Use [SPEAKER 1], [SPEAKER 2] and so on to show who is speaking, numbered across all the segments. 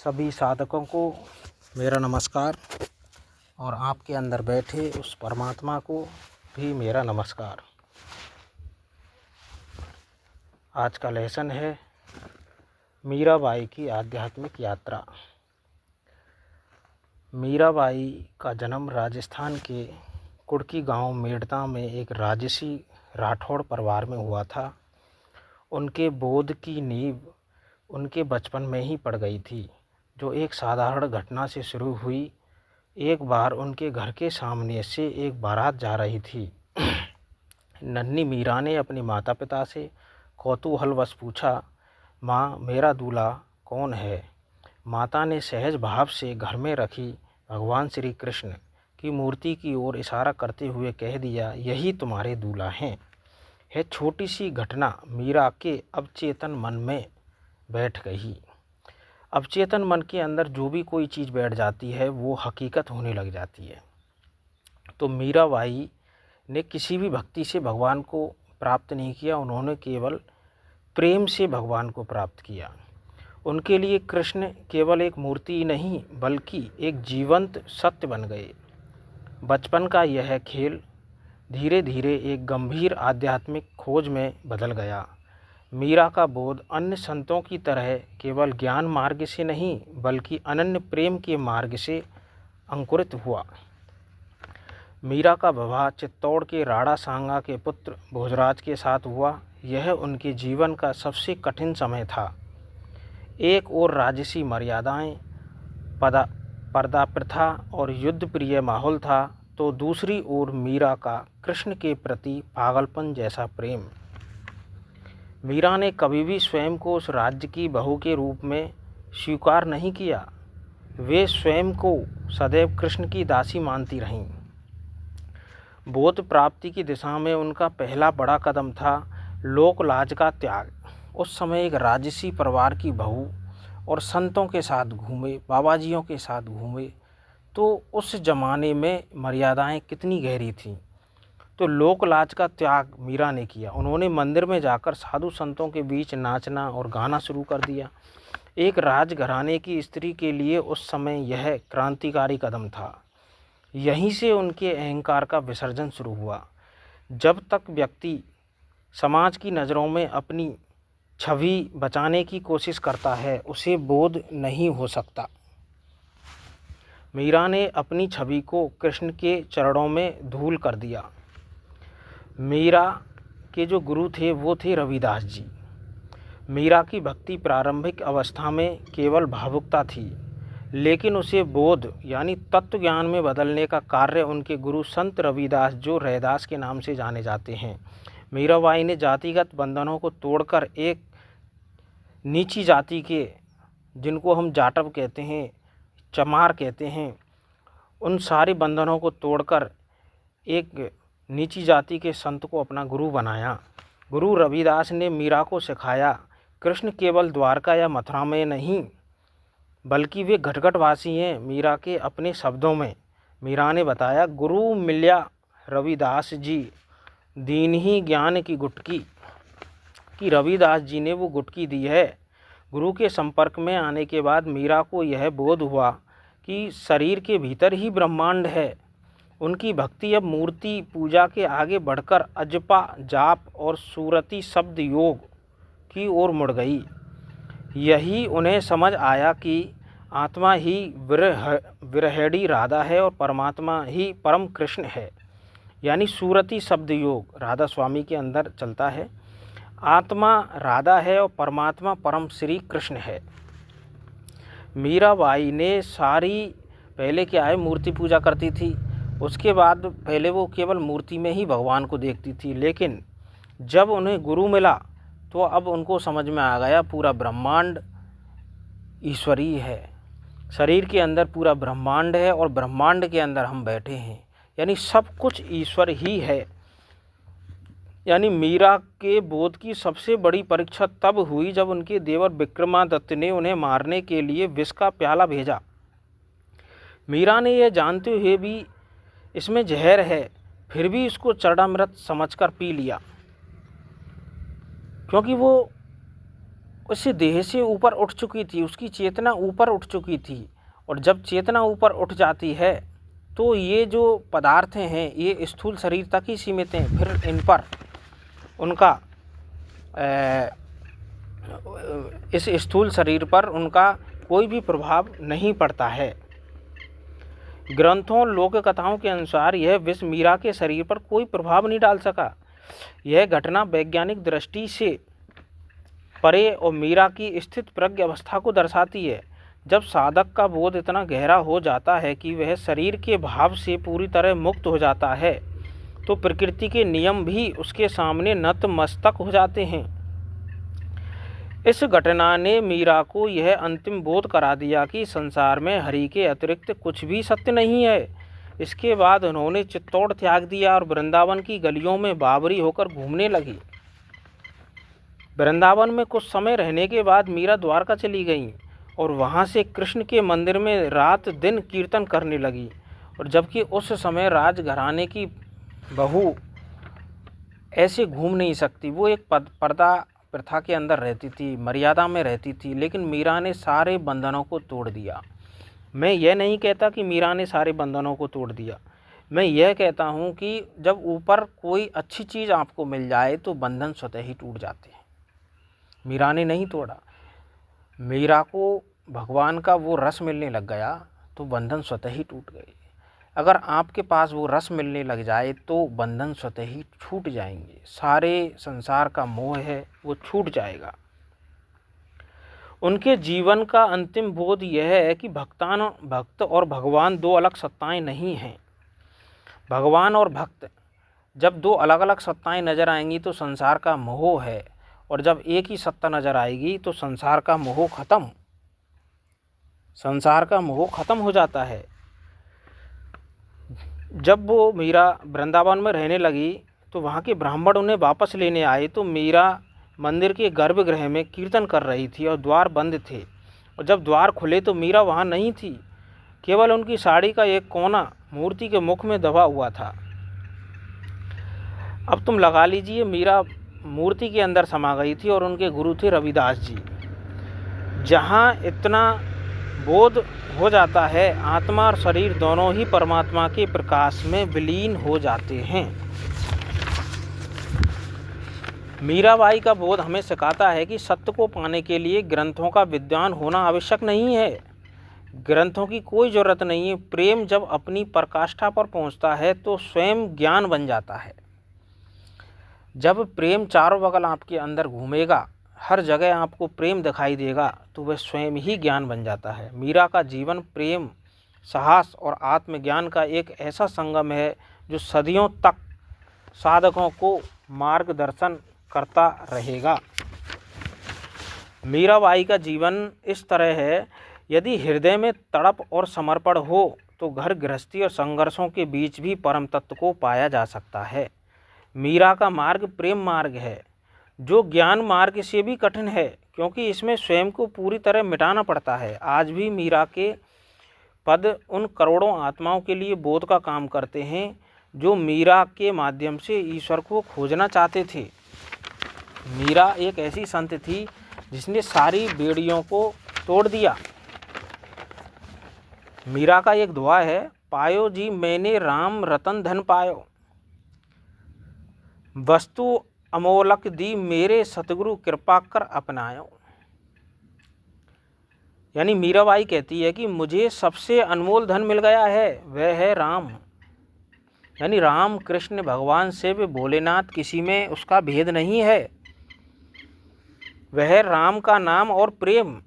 [SPEAKER 1] सभी साधकों को मेरा नमस्कार और आपके अंदर बैठे उस परमात्मा को भी मेरा नमस्कार। आज का लेसन है मीराबाई की आध्यात्मिक यात्रा। मीराबाई का जन्म राजस्थान के कुड़की गांव मेड़ता में एक राजसी राठौड़ परिवार में हुआ था। उनके बोध की नींव उनके बचपन में ही पड़ गई थी, जो एक साधारण घटना से शुरू हुई। एक बार उनके घर के सामने से एक बारात जा रही थी। नन्ही मीरा ने अपने माता पिता से कौतूहलवश पूछा, माँ, मेरा दूल्हा कौन है? माता ने सहज भाव से घर में रखी भगवान श्री कृष्ण की मूर्ति की ओर इशारा करते हुए कह दिया, यही तुम्हारे दूल्हा हैं। यह छोटी सी घटना मीरा के अवचेतन मन में बैठ गई। अवचेतन मन के अंदर जो भी कोई चीज़ बैठ जाती है वो हकीकत होने लग जाती है। तो मीराबाई ने किसी भी भक्ति से भगवान को प्राप्त नहीं किया, उन्होंने केवल प्रेम से भगवान को प्राप्त किया। उनके लिए कृष्ण केवल एक मूर्ति नहीं बल्कि एक जीवंत सत्य बन गए। बचपन का यह खेल धीरे धीरे एक गंभीर आध्यात्मिक खोज में बदल गया। मीरा का बोध अन्य संतों की तरह केवल ज्ञान मार्ग से नहीं बल्कि अनन्य प्रेम के मार्ग से अंकुरित हुआ। मीरा का विवाह चित्तौड़ के राणा सांगा के पुत्र भोजराज के साथ हुआ। यह उनके जीवन का सबसे कठिन समय था। एक ओर राजसी मर्यादाएं, पर्दा प्रथा और युद्ध प्रिय माहौल था, तो दूसरी ओर मीरा का कृष्ण के प्रति पागलपन जैसा प्रेम। मीरा ने कभी भी स्वयं को उस राज्य की बहू के रूप में स्वीकार नहीं किया। वे स्वयं को सदैव कृष्ण की दासी मानती रहीं। बोध प्राप्ति की दिशा में उनका पहला बड़ा कदम था लोक लाज का त्याग। उस समय एक राजसी परिवार की बहू और संतों के साथ घूमे, बाबाजियों के साथ घूमे, तो उस जमाने में मर्यादाएं कितनी गहरी थीं। तो लोक लाज का त्याग मीरा ने किया। उन्होंने मंदिर में जाकर साधु संतों के बीच नाचना और गाना शुरू कर दिया। एक राजघराने की स्त्री के लिए उस समय यह क्रांतिकारी कदम था। यहीं से उनके अहंकार का विसर्जन शुरू हुआ। जब तक व्यक्ति समाज की नज़रों में अपनी छवि बचाने की कोशिश करता है, उसे बोध नहीं हो सकता। मीरा ने अपनी छवि को कृष्ण के चरणों में धूल कर दिया। मीरा के जो गुरु थे वो थे रविदास जी। मीरा की भक्ति प्रारंभिक अवस्था में केवल भावुकता थी, लेकिन उसे बोध यानी तत्व ज्ञान में बदलने का कार्य उनके गुरु संत रविदास, जो रैदास के नाम से जाने जाते हैं। मीराबाई ने जातिगत बंधनों को तोड़कर एक नीची जाति के, जिनको हम जाटव कहते हैं, चमार कहते हैं, उन सारे बंधनों को तोड़कर एक नीची जाति के संत को अपना गुरु बनाया। गुरु रविदास ने मीरा को सिखाया, कृष्ण केवल द्वारका या मथुरा में नहीं बल्कि वे घटघटवासी हैं। मीरा के अपने शब्दों में मीरा ने बताया, गुरु मिल्या रविदास जी दीन ही ज्ञान की गुटकी, कि रविदास जी ने वो गुटकी दी है। गुरु के संपर्क में आने के बाद मीरा को यह बोध हुआ कि शरीर के भीतर ही ब्रह्मांड है। उनकी भक्ति अब मूर्ति पूजा के आगे बढ़कर अजपा जाप और सूरती शब्द योग की ओर मुड़ गई। यही उन्हें समझ आया कि आत्मा ही विरहड़ी राधा है और परमात्मा ही परम कृष्ण है। यानी सूरती शब्द योग राधा स्वामी के अंदर चलता है। आत्मा राधा है और परमात्मा परम श्री कृष्ण है। मीराबाई ने पहले क्या है, मूर्ति पूजा करती थी। उसके बाद पहले वो केवल मूर्ति में ही भगवान को देखती थी, लेकिन जब उन्हें गुरु मिला तो अब उनको समझ में आ गया पूरा ब्रह्मांड ईश्वरीय है। शरीर के अंदर पूरा ब्रह्मांड है और ब्रह्मांड के अंदर हम बैठे हैं, यानी सब कुछ ईश्वर ही है। यानी मीरा के बोध की सबसे बड़ी परीक्षा तब हुई जब उनके देवर विक्रमादित्य ने उन्हें मारने के लिए विष का प्याला भेजा। मीरा ने यह जानते हुए भी इसमें जहर है, फिर भी इसको चरणामृत समझकर पी लिया, क्योंकि वो उस देह से ऊपर उठ चुकी थी, उसकी चेतना ऊपर उठ चुकी थी। और जब चेतना ऊपर उठ जाती है तो ये जो पदार्थ हैं ये स्थूल शरीर तक ही सीमित हैं, फिर इन पर उनका इस स्थूल शरीर पर उनका कोई भी प्रभाव नहीं पड़ता है। ग्रंथों लोक कथाओं के अनुसार यह विष मीरा के शरीर पर कोई प्रभाव नहीं डाल सका। यह घटना वैज्ञानिक दृष्टि से परे और मीरा की स्थित प्रज्ञ अवस्था को दर्शाती है। जब साधक का बोध इतना गहरा हो जाता है कि वह शरीर के भाव से पूरी तरह मुक्त हो जाता है तो प्रकृति के नियम भी उसके सामने नतमस्तक हो जाते हैं। इस घटना ने मीरा को यह अंतिम बोध करा दिया कि संसार में हरि के अतिरिक्त कुछ भी सत्य नहीं है। इसके बाद उन्होंने चित्तौड़ त्याग दिया और वृंदावन की गलियों में बावरी होकर घूमने लगी। वृंदावन में कुछ समय रहने के बाद मीरा द्वारका चली गईं और वहाँ से कृष्ण के मंदिर में रात दिन कीर्तन करने लगी। और जबकि उस समय राजघराने की बहू ऐसे घूम नहीं सकती, वो एक पर्दा प्रथा के अंदर रहती थी, मर्यादा में रहती थी, लेकिन मीरा ने सारे बंधनों को तोड़ दिया। मैं यह नहीं कहता कि मीरा ने सारे बंधनों को तोड़ दिया, मैं यह कहता हूँ कि जब ऊपर कोई अच्छी चीज़ आपको मिल जाए तो बंधन स्वतः ही टूट जाते हैं। मीरा ने नहीं तोड़ा। मीरा को भगवान का वो रस मिलने लग गया तो बंधन स्वतः ही टूट गए। अगर आपके पास वो रस मिलने लग जाए तो बंधन स्वतः ही छूट जाएंगे। सारे संसार का मोह है वो छूट जाएगा। उनके जीवन का अंतिम बोध यह है कि भक्त और भगवान दो अलग सत्ताएं नहीं हैं। भगवान और भक्त जब दो अलग अलग सत्ताएं नजर आएंगी तो संसार का मोह है, और जब एक ही सत्ता नजर आएगी तो संसार का मोह खत्म हो जाता है। जब वो मीरा वृंदावन में रहने लगी तो वहाँ के ब्राह्मण उन्हें वापस लेने आए तो मीरा मंदिर के गर्भगृह में कीर्तन कर रही थी और द्वार बंद थे। और जब द्वार खुले तो मीरा वहाँ नहीं थी, केवल उनकी साड़ी का एक कोना मूर्ति के मुख में दबा हुआ था। अब तुम लगा लीजिए, मीरा मूर्ति के अंदर समा गई थी और उनके गुरु थे रविदास जी। जहाँ इतना बोध हो जाता है, आत्मा और शरीर दोनों ही परमात्मा के प्रकाश में विलीन हो जाते हैं। मीराबाई का बोध हमें सिखाता है कि सत्य को पाने के लिए ग्रंथों का विद्वान होना आवश्यक नहीं है। ग्रंथों की कोई ज़रूरत नहीं है। प्रेम जब अपनी पराकाष्ठा पर पहुंचता है तो स्वयं ज्ञान बन जाता है। जब प्रेम चारों बगल आपके अंदर घूमेगा, हर जगह आपको प्रेम दिखाई देगा, तो वह स्वयं ही ज्ञान बन जाता है। मीरा का जीवन प्रेम, साहस और आत्मज्ञान का एक ऐसा संगम है जो सदियों तक साधकों को मार्गदर्शन करता रहेगा। मीराबाई का जीवन इस तरह है, यदि हृदय में तड़प और समर्पण हो तो घर गृहस्थी और संघर्षों के बीच भी परम तत्व को पाया जा सकता है। मीरा का मार्ग प्रेम मार्ग है, जो ज्ञान मार्ग से भी कठिन है, क्योंकि इसमें स्वयं को पूरी तरह मिटाना पड़ता है। आज भी मीरा के पद उन करोड़ों आत्माओं के लिए बोध का काम करते हैं जो मीरा के माध्यम से ईश्वर को खोजना चाहते थे। मीरा एक ऐसी संत थी जिसने सारी बेड़ियों को तोड़ दिया। मीरा का एक दुआ है, पायो जी मैंने राम रतन धन पायो, वस्तु अमोलक दी मेरे सतगुरु कृपा कर अपनायो। यानी मीराबाई कहती है कि मुझे सबसे अनमोल धन मिल गया है, वह है राम। यानी राम कृष्ण भगवान से भी भोलेनाथ, किसी में उसका भेद नहीं है। वह राम का नाम और प्रेम,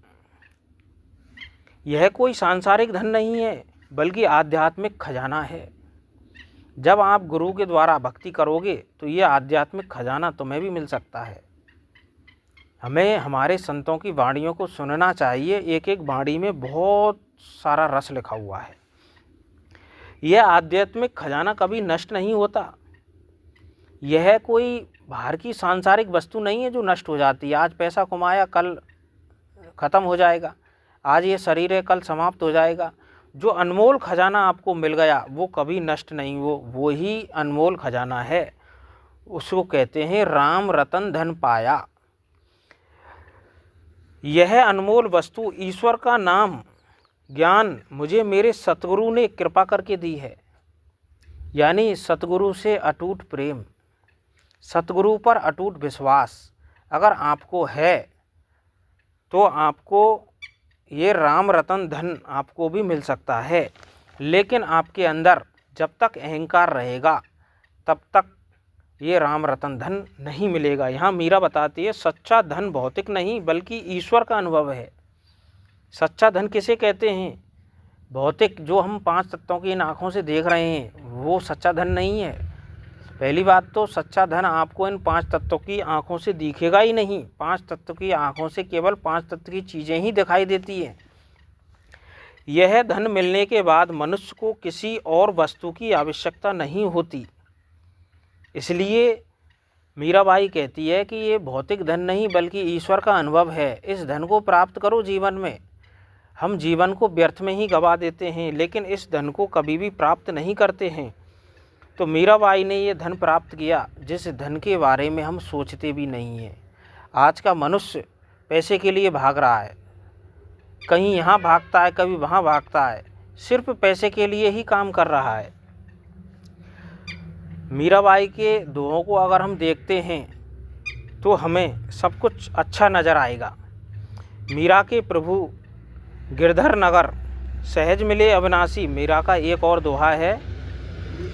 [SPEAKER 1] यह कोई सांसारिक धन नहीं है बल्कि आध्यात्मिक खजाना है। जब आप गुरु के द्वारा भक्ति करोगे तो ये आध्यात्मिक खजाना तुम्हें भी मिल सकता है। हमें हमारे संतों की वाणियों को सुनना चाहिए। एक एक वाणी में बहुत सारा रस लिखा हुआ है। यह आध्यात्मिक खजाना कभी नष्ट नहीं होता। यह कोई बाहर की सांसारिक वस्तु नहीं है जो नष्ट हो जाती है। आज पैसा कमाया, कल ख़त्म हो जाएगा। आज ये शरीर है, कल समाप्त हो जाएगा। जो अनमोल खजाना आपको मिल गया वो कभी नष्ट नहीं हो, वो ही अनमोल खजाना है। उसको कहते हैं राम रतन धन पाया। यह अनमोल वस्तु ईश्वर का नाम ज्ञान मुझे मेरे सतगुरु ने कृपा करके दी है। यानी सतगुरु से अटूट प्रेम, सतगुरु पर अटूट विश्वास अगर आपको है तो आपको ये राम रतन धन आपको भी मिल सकता है। लेकिन आपके अंदर जब तक अहंकार रहेगा तब तक ये राम रतन धन नहीं मिलेगा। यहाँ मीरा बताती है सच्चा धन भौतिक नहीं बल्कि ईश्वर का अनुभव है। सच्चा धन किसे कहते हैं? भौतिक जो हम 5 तत्वों की इन आँखों से देख रहे हैं वो सच्चा धन नहीं है। पहली बात तो सच्चा धन आपको इन 5 तत्वों की आँखों से दिखेगा ही नहीं। 5 तत्व की आँखों से केवल 5 तत्व की चीज़ें ही दिखाई देती हैं। यह धन मिलने के बाद मनुष्य को किसी और वस्तु की आवश्यकता नहीं होती। इसलिए मीराबाई कहती है कि ये भौतिक धन नहीं बल्कि ईश्वर का अनुभव है। इस धन को प्राप्त करो जीवन में। हम जीवन को व्यर्थ में ही गवा देते हैं लेकिन इस धन को कभी भी प्राप्त नहीं करते हैं। तो मीराबाई ने ये धन प्राप्त किया जिस धन के बारे में हम सोचते भी नहीं हैं। आज का मनुष्य पैसे के लिए भाग रहा है, कहीं यहाँ भागता है कभी वहाँ भागता है, सिर्फ पैसे के लिए ही काम कर रहा है। मीराबाई के दोहों को अगर हम देखते हैं तो हमें सब कुछ अच्छा नज़र आएगा। मीरा के प्रभु गिरधर नगर सहज मिले अविनाशी, मीरा का एक और दोहा है।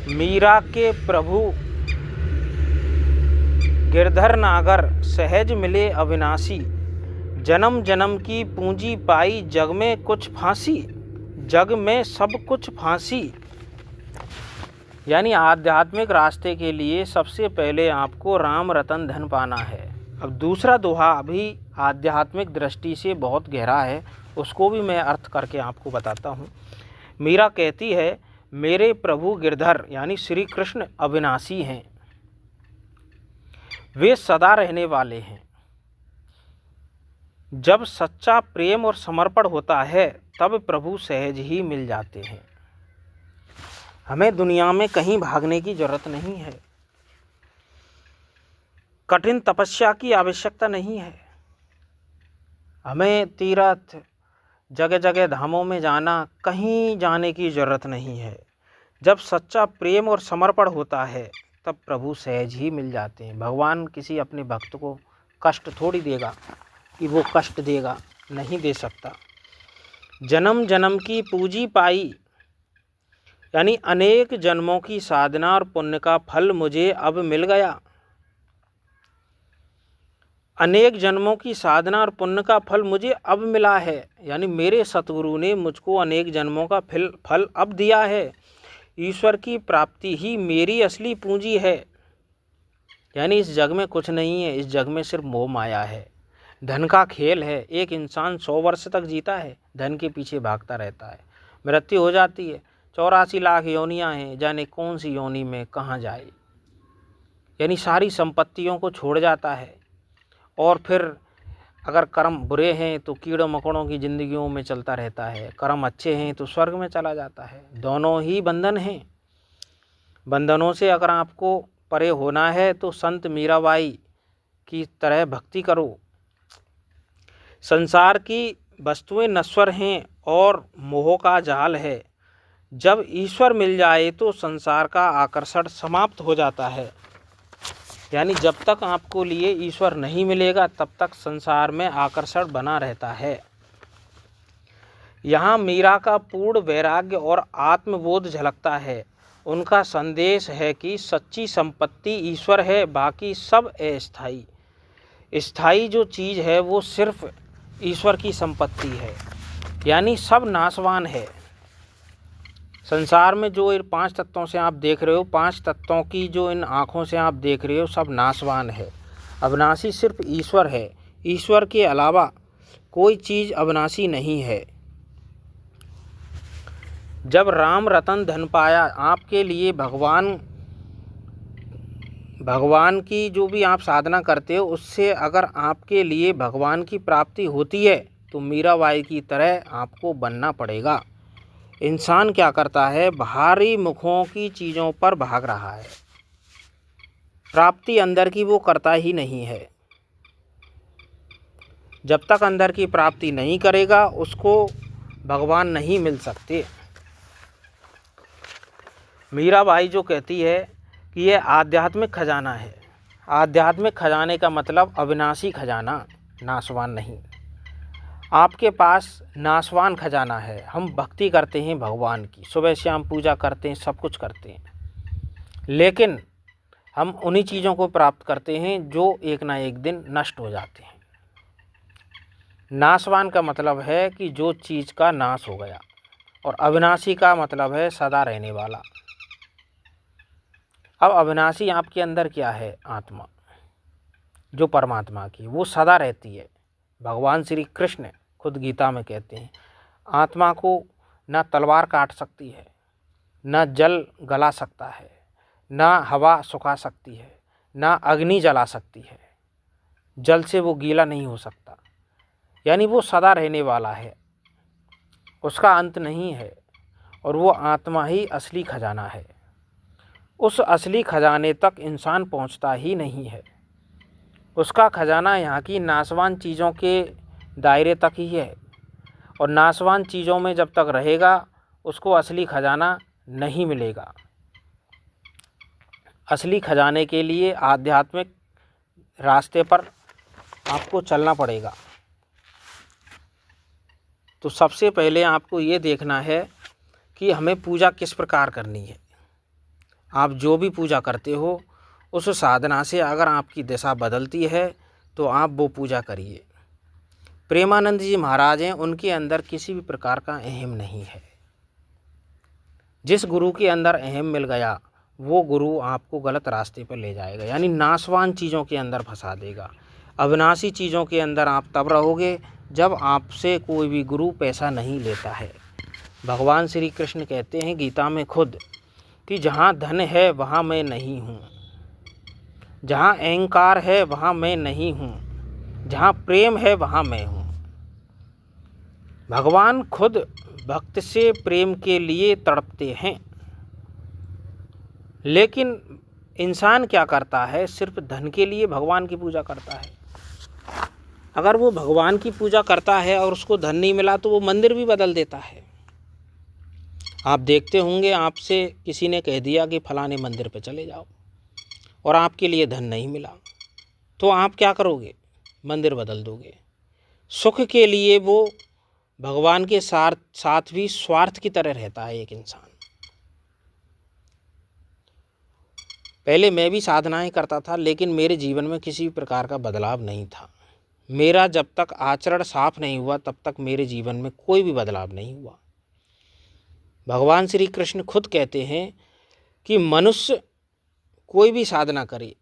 [SPEAKER 1] मीरा के प्रभु गिरधर नागर सहज मिले अविनाशी, जन्म जन्म की पूंजी पाई जग में कुछ फांसी, जग में सब कुछ फांसी। यानी आध्यात्मिक रास्ते के लिए सबसे पहले आपको राम रतन धन पाना है। अब दूसरा दोहा अभी आध्यात्मिक दृष्टि से बहुत गहरा है, उसको भी मैं अर्थ करके आपको बताता हूँ। मीरा कहती है मेरे प्रभु गिरधर यानी श्री कृष्ण अविनाशी हैं, वे सदा रहने वाले हैं। जब सच्चा प्रेम और समर्पण होता है तब प्रभु सहज ही मिल जाते हैं। हमें दुनिया में कहीं भागने की जरूरत नहीं है, कठिन तपस्या की आवश्यकता नहीं है, हमें तीर्थ जगह जगह धामों में जाना कहीं जाने की जरूरत नहीं है। जब सच्चा प्रेम और समर्पण होता है तब प्रभु सहज ही मिल जाते हैं। भगवान किसी अपने भक्त को कष्ट थोड़ी देगा कि वो कष्ट देगा, नहीं दे सकता। जन्म जन्म की पूंजी पाई यानी अनेक जन्मों की साधना और पुण्य का फल मुझे अब मिल गया। अनेक जन्मों की साधना और पुण्य का फल मुझे अब मिला है, यानी मेरे सतगुरु ने मुझको अनेक जन्मों का फल अब दिया है। ईश्वर की प्राप्ति ही मेरी असली पूंजी है। यानी इस जग में कुछ नहीं है, इस जग में सिर्फ मोह माया है, धन का खेल है। एक इंसान 100 वर्ष तक जीता है, धन के पीछे भागता रहता है, मृत्यु हो जाती है, 84 लाख योनियाँ हैं, जाने कौन सी योनि में कहाँ जाए। यानी सारी संपत्तियों को छोड़ जाता है और फिर अगर कर्म बुरे हैं तो कीड़ों मकोड़ों की ज़िंदगियों में चलता रहता है, कर्म अच्छे हैं तो स्वर्ग में चला जाता है। दोनों ही बंधन हैं। बंधनों से अगर आपको परे होना है तो संत मीराबाई की तरह भक्ति करो। संसार की वस्तुएं नश्वर हैं और मोह का जाल है। जब ईश्वर मिल जाए तो संसार का आकर्षण समाप्त हो जाता है। यानी जब तक आपको लिए ईश्वर नहीं मिलेगा तब तक संसार में आकर्षण बना रहता है। यहाँ मीरा का पूर्ण वैराग्य और आत्मबोध झलकता है। उनका संदेश है कि सच्ची संपत्ति ईश्वर है, बाकी सब अस्थाई। स्थायी जो चीज़ है वो सिर्फ ईश्वर की संपत्ति है, यानी सब नाशवान है। संसार में जो इन 5 तत्वों से आप देख रहे हो, 5 तत्वों की जो इन आँखों से आप देख रहे हो, सब नाशवान है। अविनाशी सिर्फ ईश्वर है। ईश्वर के अलावा कोई चीज़ अविनाशी नहीं है। जब राम रतन धन पाया, आपके लिए भगवान की जो भी आप साधना करते हो उससे अगर आपके लिए भगवान की प्राप्ति होती है तो मीराबाई की तरह आपको बनना पड़ेगा। इंसान क्या करता है, बाहरी मुखों की चीज़ों पर भाग रहा है, प्राप्ति अंदर की वो करता ही नहीं है। जब तक अंदर की प्राप्ति नहीं करेगा उसको भगवान नहीं मिल सकते। मीराबाई जो कहती है कि यह आध्यात्मिक खजाना है। आध्यात्मिक खजाने का मतलब अविनाशी खजाना, नाशवान नहीं। आपके पास नाशवान खजाना है। हम भक्ति करते हैं भगवान की, सुबह शाम पूजा करते हैं, सब कुछ करते हैं, लेकिन हम उन्हीं चीज़ों को प्राप्त करते हैं जो एक ना एक दिन नष्ट हो जाते हैं। नाशवान का मतलब है कि जो चीज़ का नाश हो गया, और अविनाशी का मतलब है सदा रहने वाला। अब अविनाशी आपके अंदर क्या है? आत्मा, जो परमात्मा की, वो सदा रहती है। भगवान श्री कृष्ण खुद गीता में कहते हैं, आत्मा को न तलवार काट सकती है, न जल गला सकता है, न हवा सुखा सकती है, न अग्नि जला सकती है, जल से वो गीला नहीं हो सकता। यानी वो सदा रहने वाला है, उसका अंत नहीं है, और वो आत्मा ही असली खजाना है। उस असली खजाने तक इंसान पहुंचता ही नहीं है। उसका खजाना यहाँ की नाशवान चीज़ों के दायरे तक ही है, और नाशवान चीज़ों में जब तक रहेगा उसको असली खजाना नहीं मिलेगा। असली खजाने के लिए आध्यात्मिक रास्ते पर आपको चलना पड़ेगा। तो सबसे पहले आपको ये देखना है कि हमें पूजा किस प्रकार करनी है। आप जो भी पूजा करते हो उस साधना से अगर आपकी दिशा बदलती है तो आप वो पूजा करिए। प्रेमानंद जी महाराज हैं, उनके अंदर किसी भी प्रकार का अहम नहीं है। जिस गुरु के अंदर अहम मिल गया वो गुरु आपको गलत रास्ते पर ले जाएगा, यानी नाशवान चीज़ों के अंदर फंसा देगा। अविनाशी चीज़ों के अंदर आप तब रहोगे जब आपसे कोई भी गुरु पैसा नहीं लेता है। भगवान श्री कृष्ण कहते हैं गीता में खुद कि जहाँ धन है वहाँ मैं नहीं हूँ, जहाँ अहंकार है वहाँ मैं नहीं हूँ, जहाँ प्रेम है वहाँ मैं हूँ। भगवान खुद भक्त से प्रेम के लिए तड़पते हैं, लेकिन इंसान क्या करता है? सिर्फ धन के लिए भगवान की पूजा करता है। अगर वो भगवान की पूजा करता है और उसको धन नहीं मिला तो वो मंदिर भी बदल देता है। आप देखते होंगे, आपसे किसी ने कह दिया कि फलाने मंदिर पे चले जाओ, और आपके लिए धन नहीं मिला, तो आप क्या करोगे? मंदिर बदल दोगे। सुख के लिए वो भगवान के साथ भी स्वार्थ की तरह रहता है एक इंसान। पहले मैं भी साधनाएं करता था, लेकिन मेरे जीवन में किसी भी प्रकार का बदलाव नहीं था। मेरा जब तक आचरण साफ नहीं हुआ तब तक मेरे जीवन में कोई भी बदलाव नहीं हुआ। भगवान श्री कृष्ण खुद कहते हैं कि मनुष्य कोई भी साधना करे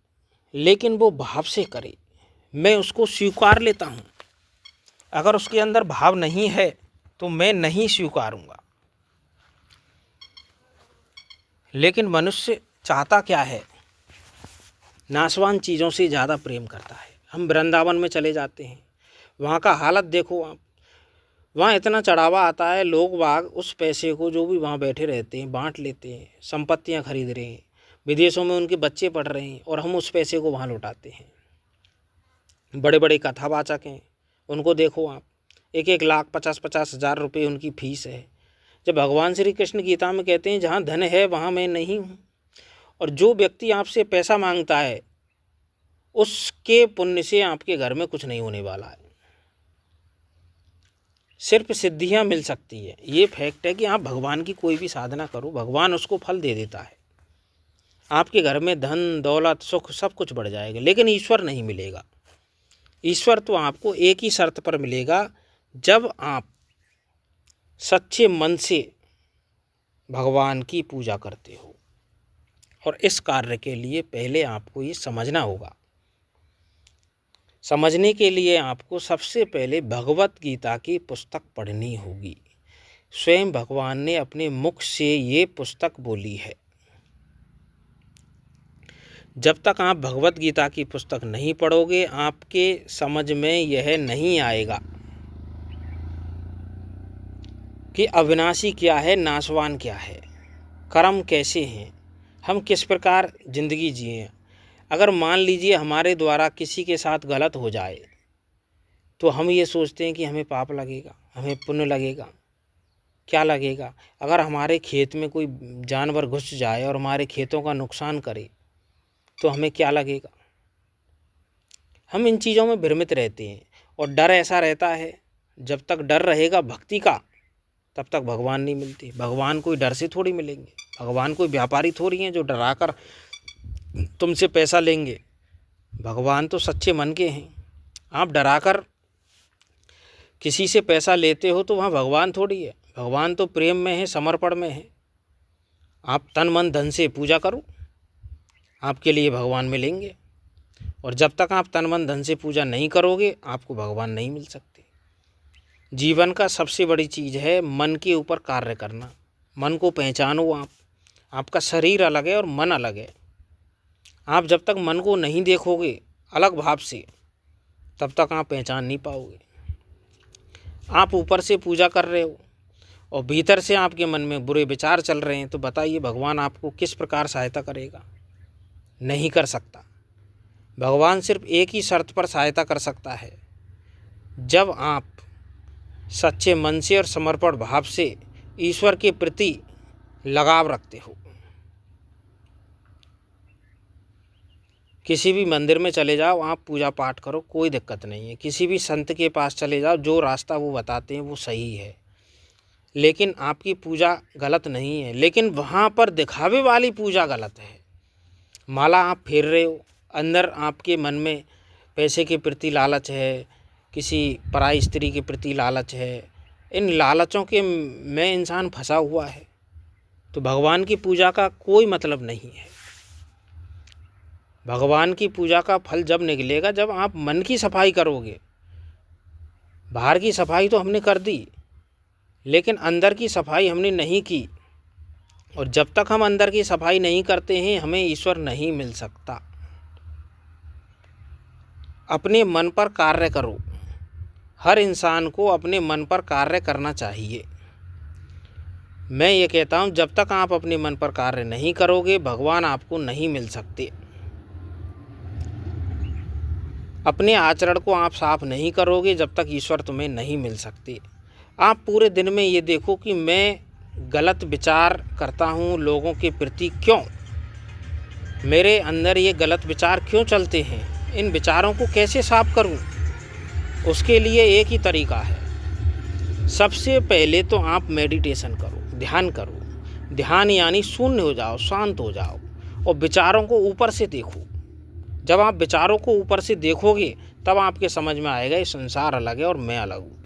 [SPEAKER 1] लेकिन वो भाव से करे, मैं उसको स्वीकार लेता हूँ। अगर उसके अंदर भाव नहीं है तो मैं नहीं स्वीकारूंगा। लेकिन मनुष्य चाहता क्या है? नाशवान चीज़ों से ज़्यादा प्रेम करता है। हम वृंदावन में चले जाते हैं, वहाँ का हालत देखो आप। वहाँ इतना चढ़ावा आता है, लोग बाग उस पैसे को जो भी वहाँ बैठे रहते हैं बांट लेते हैं, संपत्तियाँ खरीद रहे हैं, विदेशों में उनके बच्चे पढ़ रहे हैं, और हम उस पैसे को वहाँ लौटाते हैं। बड़े बड़े कथावाचक हैं, उनको देखो आप, 1-1 लाख 50-50 हज़ार रुपये उनकी फीस है। जब भगवान श्री कृष्ण गीता में कहते हैं जहाँ धन है वहाँ मैं नहीं हूँ, और जो व्यक्ति आपसे पैसा मांगता है उसके पुण्य से आपके घर में कुछ नहीं होने वाला है, सिर्फ सिद्धियां मिल सकती है। ये फैक्ट है कि आप भगवान की कोई भी साधना करो, भगवान उसको फल दे देता है। आपके घर में धन दौलत सुख सब कुछ बढ़ जाएगा, लेकिन ईश्वर नहीं मिलेगा। ईश्वर तो आपको एक ही शर्त पर मिलेगा, जब आप सच्चे मन से भगवान की पूजा करते हो। और इस कार्य के लिए पहले आपको ये समझना होगा। समझने के लिए आपको सबसे पहले भगवत गीता की पुस्तक पढ़नी होगी। स्वयं भगवान ने अपने मुख से ये पुस्तक बोली है। जब तक आप भगवत गीता की पुस्तक नहीं पढ़ोगे आपके समझ में यह नहीं आएगा कि अविनाशी क्या है, नाशवान क्या है, कर्म कैसे हैं, हम किस प्रकार जिंदगी जिए। अगर मान लीजिए हमारे द्वारा किसी के साथ गलत हो जाए तो हम ये सोचते हैं कि हमें पाप लगेगा, हमें पुण्य लगेगा। क्या लगेगा? अगर हमारे खेत में कोई जानवर घुस जाए और हमारे खेतों का नुकसान करे तो हमें क्या लगेगा? हम इन चीज़ों में भ्रमित रहते हैं। और डर ऐसा रहता है, जब तक डर रहेगा भक्ति का तब तक भगवान नहीं मिलते। भगवान कोई डर से थोड़ी मिलेंगे, भगवान कोई व्यापारी थोड़ी हैं जो डराकर तुमसे पैसा लेंगे। भगवान तो सच्चे मन के हैं। आप डराकर किसी से पैसा लेते हो तो वहाँ भगवान थोड़ी है। भगवान तो प्रेम में है, समर्पण में है। आप तन मन धन से पूजा करो, आपके लिए भगवान मिलेंगे। और जब तक आप तन मन धन से पूजा नहीं करोगे आपको भगवान नहीं मिल सकते। जीवन का सबसे बड़ी चीज़ है मन के ऊपर कार्य करना। मन को पहचानो आप। आपका शरीर अलग है और मन अलग है। आप जब तक मन को नहीं देखोगे अलग भाव से तब तक आप पहचान नहीं पाओगे। आप ऊपर से पूजा कर रहे हो और भीतर से आपके मन में बुरे विचार चल रहे हैं, तो बताइए भगवान आपको किस प्रकार सहायता करेगा? नहीं कर सकता। भगवान सिर्फ एक ही शर्त पर सहायता कर सकता है, जब आप सच्चे मन से और समर्पण भाव से ईश्वर के प्रति लगाव रखते हो। किसी भी मंदिर में चले जाओ, आप पूजा पाठ करो, कोई दिक्कत नहीं है। किसी भी संत के पास चले जाओ, जो रास्ता वो बताते हैं वो सही है, लेकिन आपकी पूजा गलत नहीं है। लेकिन वहाँ पर दिखावे वाली पूजा गलत है। माला आप फेर रहे हो, अंदर आपके मन में पैसे के प्रति लालच है, किसी पराई स्त्री के प्रति लालच है। इन लालचों के में इंसान फंसा हुआ है, तो भगवान की पूजा का कोई मतलब नहीं है। भगवान की पूजा का फल जब निकलेगा जब आप मन की सफाई करोगे। बाहर की सफाई तो हमने कर दी, लेकिन अंदर की सफाई हमने नहीं की। और जब तक हम अंदर की सफाई नहीं करते हैं हमें ईश्वर नहीं मिल सकता। अपने मन पर कार्य करो। हर इंसान को अपने मन पर कार्य करना चाहिए। मैं ये कहता हूँ, जब तक आप अपने मन पर कार्य नहीं करोगे भगवान आपको नहीं मिल सकते। अपने आचरण को आप साफ नहीं करोगे जब तक ईश्वर तुम्हें नहीं मिल सकते। आप पूरे दिन में ये देखो कि मैं गलत विचार करता हूँ लोगों के प्रति, क्यों? मेरे अंदर ये गलत विचार क्यों चलते हैं? इन विचारों को कैसे साफ करूँ? उसके लिए एक ही तरीका है। सबसे पहले तो आप मेडिटेशन करो, ध्यान करो। ध्यान यानी शून्य हो जाओ, शांत हो जाओ और विचारों को ऊपर से देखो। जब आप विचारों को ऊपर से देखोगे तब आपके समझ में आएगा ये संसार अलग है और मैं अलग हूँ।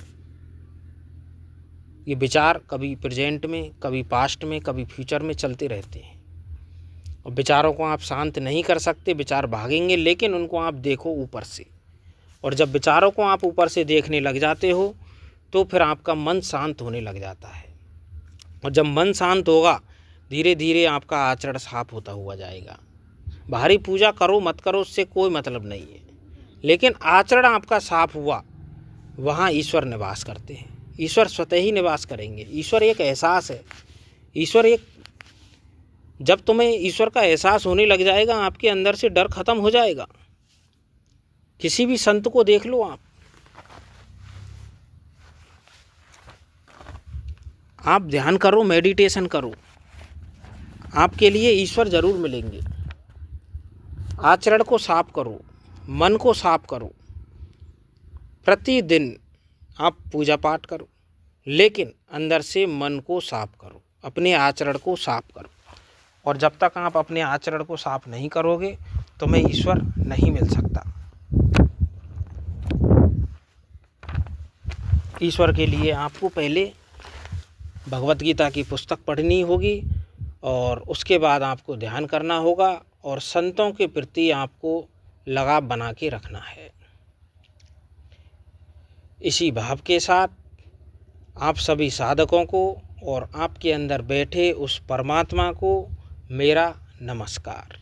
[SPEAKER 1] ये विचार कभी प्रेजेंट में, कभी पास्ट में, कभी फ्यूचर में चलते रहते हैं और विचारों को आप शांत नहीं कर सकते। विचार भागेंगे, लेकिन उनको आप देखो ऊपर से। और जब विचारों को आप ऊपर से देखने लग जाते हो तो फिर आपका मन शांत होने लग जाता है। और जब मन शांत होगा धीरे धीरे आपका आचरण साफ होता हुआ जाएगा। बाहरी पूजा करो मत करो उससे कोई मतलब नहीं है, लेकिन आचरण आपका साफ हुआ, वहाँ ईश्वर निवास करते हैं। ईश्वर स्वतः ही निवास करेंगे। ईश्वर एक एहसास है। ईश्वर एक, जब तुम्हें ईश्वर का एहसास होने लग जाएगा आपके अंदर से डर खत्म हो जाएगा। किसी भी संत को देख लो आप ध्यान करो, मेडिटेशन करो, आपके लिए ईश्वर जरूर मिलेंगे। आचरण को साफ करो, मन को साफ करो। प्रतिदिन आप पूजा पाठ करो, लेकिन अंदर से मन को साफ करो, अपने आचरण को साफ करो। और जब तक आप अपने आचरण को साफ नहीं करोगे तुम्हें ईश्वर नहीं मिल सकता। ईश्वर के लिए आपको पहले भगवत गीता की पुस्तक पढ़नी होगी और उसके बाद आपको ध्यान करना होगा और संतों के प्रति आपको लगाव बना के रखना है। इसी भाव के साथ आप सभी साधकों को और आपके अंदर बैठे उस परमात्मा को मेरा नमस्कार।